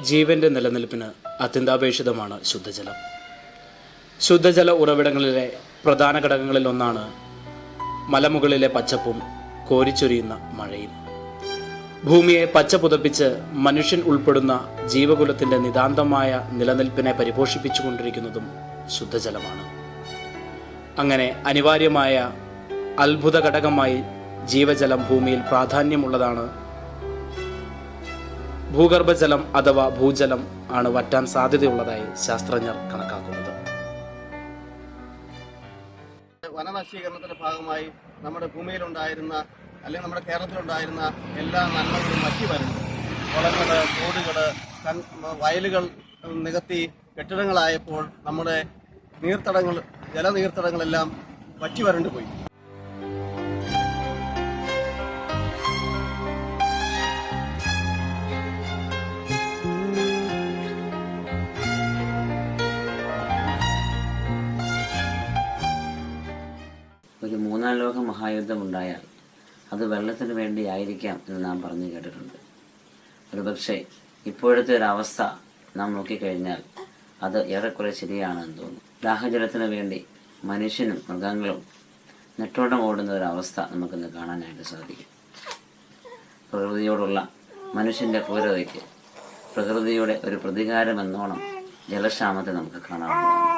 ജീവൻ്റെ നിലനിൽപ്പിന് അത്യന്താപേക്ഷിതമാണ് ശുദ്ധജലം. ശുദ്ധജല ഉറവിടങ്ങളിലെ പ്രധാന ഘടകങ്ങളിൽ ഒന്നാണ് മലമുകളിലെ പച്ചപ്പും കോരിച്ചൊരിയുന്ന മഴയും. ഭൂമിയെ പച്ച പുതപ്പിച്ച് മനുഷ്യൻ ഉൾപ്പെടുന്ന ജീവകുലത്തിൻ്റെ നിതാന്തമായ നിലനിൽപ്പിനെ പരിപോഷിപ്പിച്ചുകൊണ്ടിരിക്കുന്നതും ശുദ്ധജലമാണ്. അങ്ങനെ അനിവാര്യമായ അത്ഭുത ഘടകമായി ജീവജലം ഭൂമിയിൽ പ്രാധാന്യമുള്ളതാണ്. ഭൂഗർഭജലം അഥവാ ഭൂജലം ആണ് വറ്റാൻ സാധ്യതയുള്ളതായി ശാസ്ത്രജ്ഞർ കണക്കാക്കുന്നത്. വനനശീകരണത്തിന്റെ ഭാഗമായി നമ്മുടെ ഭൂമിയിലുണ്ടായിരുന്ന അല്ലെങ്കിൽ നമ്മുടെ കേരളത്തിലുണ്ടായിരുന്ന എല്ലാ നന്മകളും വറ്റി വരുന്നു. കുളങ്ങള്, തോടുകള്, വയലുകൾ നികത്തി കെട്ടിടങ്ങളായപ്പോൾ നമ്മുടെ നീർത്തടങ്ങൾ, ജലനീർത്തടങ്ങളെല്ലാം വറ്റി വരണ്ടു പോയി. ഒരു മൂന്നാം ലോക മഹായുദ്ധമുണ്ടായാൽ അത് വെള്ളത്തിന് വേണ്ടി ആയിരിക്കാം എന്ന് നാം പറഞ്ഞു കേട്ടിട്ടുണ്ട്. ഒരുപക്ഷെ ഇപ്പോഴത്തെ ഒരവസ്ഥ നാം നോക്കിക്കഴിഞ്ഞാൽ അത് ഏറെക്കുറെ ശരിയാണെന്ന് തോന്നുന്നു. ദാഹജലത്തിന് വേണ്ടി മനുഷ്യനും മൃഗങ്ങളും നെട്ടോട്ടം ഓടുന്ന ഒരവസ്ഥ നമുക്കിന്ന് കാണാനായിട്ട് സാധിക്കും. പ്രകൃതിയോടുള്ള മനുഷ്യൻ്റെ ക്രൂരതയ്ക്ക് പ്രകൃതിയുടെ ഒരു പ്രതികാരം എന്നോണം ജലക്ഷാമത്തെ നമുക്ക് കാണാവുന്നതാണ്.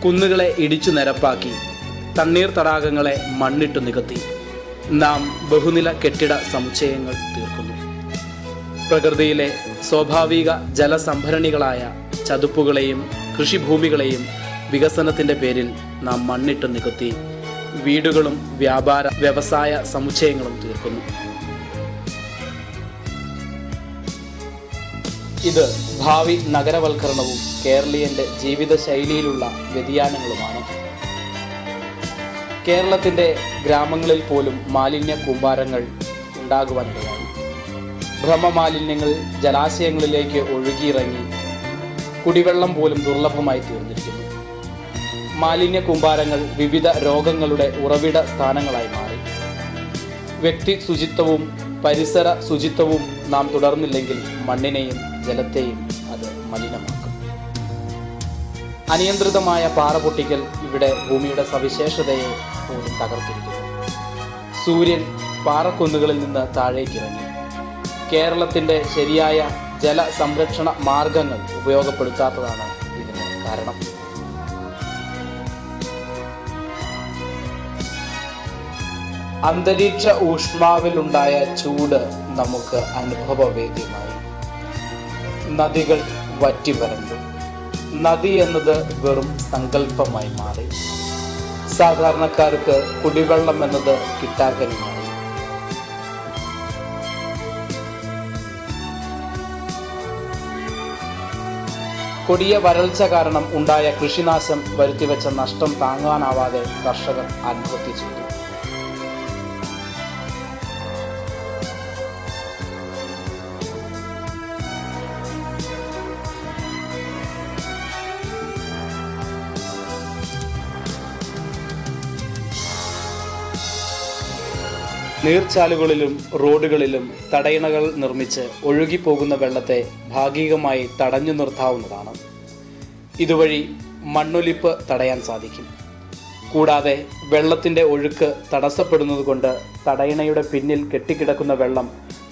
കുന്നുകളെ ഇടിച്ചു നിരപ്പാക്കി തണ്ണീർ തടാകങ്ങളെ മണ്ണിട്ടു നികത്തി നാം ബഹുനില കെട്ടിട സമുച്ചയങ്ങൾ തീർക്കുന്നു. പ്രകൃതിയിലെ സ്വാഭാവിക ജലസംഭരണികളായ ചതുപ്പുകളെയും കൃഷിഭൂമികളെയും വികസനത്തിൻ്റെ പേരിൽ നാം മണ്ണിട്ടു നികത്തി വീടുകളും വ്യാപാര വ്യവസായ സമുച്ചയങ്ങളും തീർക്കുന്നു. ഇത് ഭാവി നഗരവൽക്കരണവും കേരളീയന്റെ ജീവിതശൈലിയിലുള്ള വ്യതിയാനങ്ങളുമാണ്. കേരളത്തിൻ്റെ ഗ്രാമങ്ങളിൽ പോലും മാലിന്യ കൂമ്പാരങ്ങൾ ഉണ്ടാകുവാനിടയായി. ഭ്രമമാലിന്യങ്ങൾ ജലാശയങ്ങളിലേക്ക് ഒഴുകിയിറങ്ങി കുടിവെള്ളം പോലും ദുർലഭമായി തീർന്നിരിക്കുന്നു. മാലിന്യ കൂമ്പാരങ്ങൾ വിവിധ രോഗങ്ങളുടെ ഉറവിട സ്ഥാനങ്ങളായി മാറി. വ്യക്തി ശുചിത്വവും പരിസര ശുചിത്വവും നാം തുടർന്നില്ലെങ്കിൽ മണ്ണിനെയും ജലത്തെയും അത് മലിനമാക്കും. അനിയന്ത്രിതമായ പാറ പൊട്ടിക്കൽ ഇവിടെ ഭൂമിയുടെ സവിശേഷതയെ പോലും തകർത്തിരിക്കുന്നു. സൂര്യൻ പാറക്കുന്നുകളിൽ നിന്ന് താഴേക്കിറങ്ങി. കേരളത്തിൻ്റെ ശരിയായ ജലസംരക്ഷണ മാർഗങ്ങൾ ഉപയോഗപ്പെടുത്താത്തതാണ് ഇതിന് കാരണം. അന്തരീക്ഷ ഊഷ്മാവിലുണ്ടായ ചൂട് നമുക്ക് അനുഭവവേദ്യമായി. നദികൾ വറ്റിവരണ്ടു. നദി എന്നത് വെറും സങ്കല്പമായി മാറി. സാധാരണക്കാർക്ക് കുടിവെള്ളം എന്നത് കിട്ടാക്കനിയായി. കൊടിയ വരൾച്ച കാരണം ഉണ്ടായ കൃഷിനാശം വരുത്തിവെച്ച നഷ്ടം താങ്ങാനാവാതെ കർഷകർ ആത്മഹത്യ ചെയ്തു. നീർച്ചാലുകളിലും റോഡുകളിലും തടയണകൾ നിർമ്മിച്ച് ഒഴുകിപ്പോകുന്ന വെള്ളത്തെ ഭാഗികമായി തടഞ്ഞു നിർത്താവുന്നതാണ്. ഇതുവഴി മണ്ണൊലിപ്പ് തടയാൻ സാധിക്കും. കൂടാതെ വെള്ളത്തിൻ്റെ ഒഴുക്ക് തടസ്സപ്പെടുന്നതുകൊണ്ട് തടയണയുടെ പിന്നിൽ കെട്ടിക്കിടക്കുന്ന വെള്ളം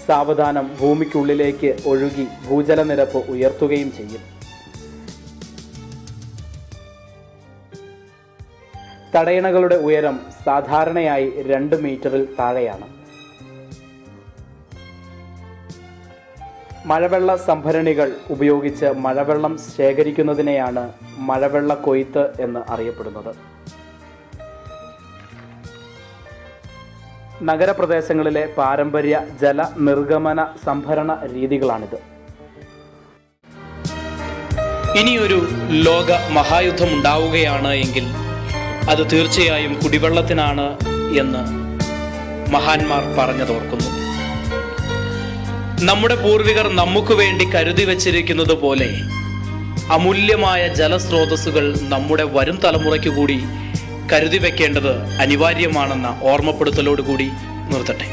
സാവധാനം ഭൂമിക്കുള്ളിലേക്ക് ഒഴുകി ഭൂജലനിരപ്പ് ഉയർത്തുകയും ചെയ്യും. തടയണകളുടെ ഉയരം സാധാരണയായി 2 മീറ്ററിൽ താഴെയാണ്. മഴവെള്ള സംഭരണികൾ ഉപയോഗിച്ച് മഴവെള്ളം ശേഖരിക്കുന്നതിനെയാണ് മഴവെള്ള കൊയ്ത്ത് എന്ന് അറിയപ്പെടുന്നത്. നഗരപ്രദേശങ്ങളിലെ പാരമ്പര്യ ജല നിർഗമന സംഭരണ രീതികളാണിത്. ഇനിയൊരു ലോക മഹായുദ്ധം ഉണ്ടാവുകയാണ് എങ്കിൽ അത് തീർച്ചയായും കുടിവെള്ളത്തിനാണ് എന്ന് മഹാന്മാർ പറഞ്ഞതോർക്കുന്നു. നമ്മുടെ പൂർവികർ നമുക്ക് വേണ്ടി കരുതി വച്ചിരിക്കുന്നത് പോലെ അമൂല്യമായ ജലസ്രോതസ്സുകൾ നമ്മുടെ വരും തലമുറയ്ക്ക് കൂടി കരുതി വെക്കേണ്ടത് അനിവാര്യമാണെന്ന ഓർമ്മപ്പെടുത്തലോടുകൂടി നിർത്തട്ടെ.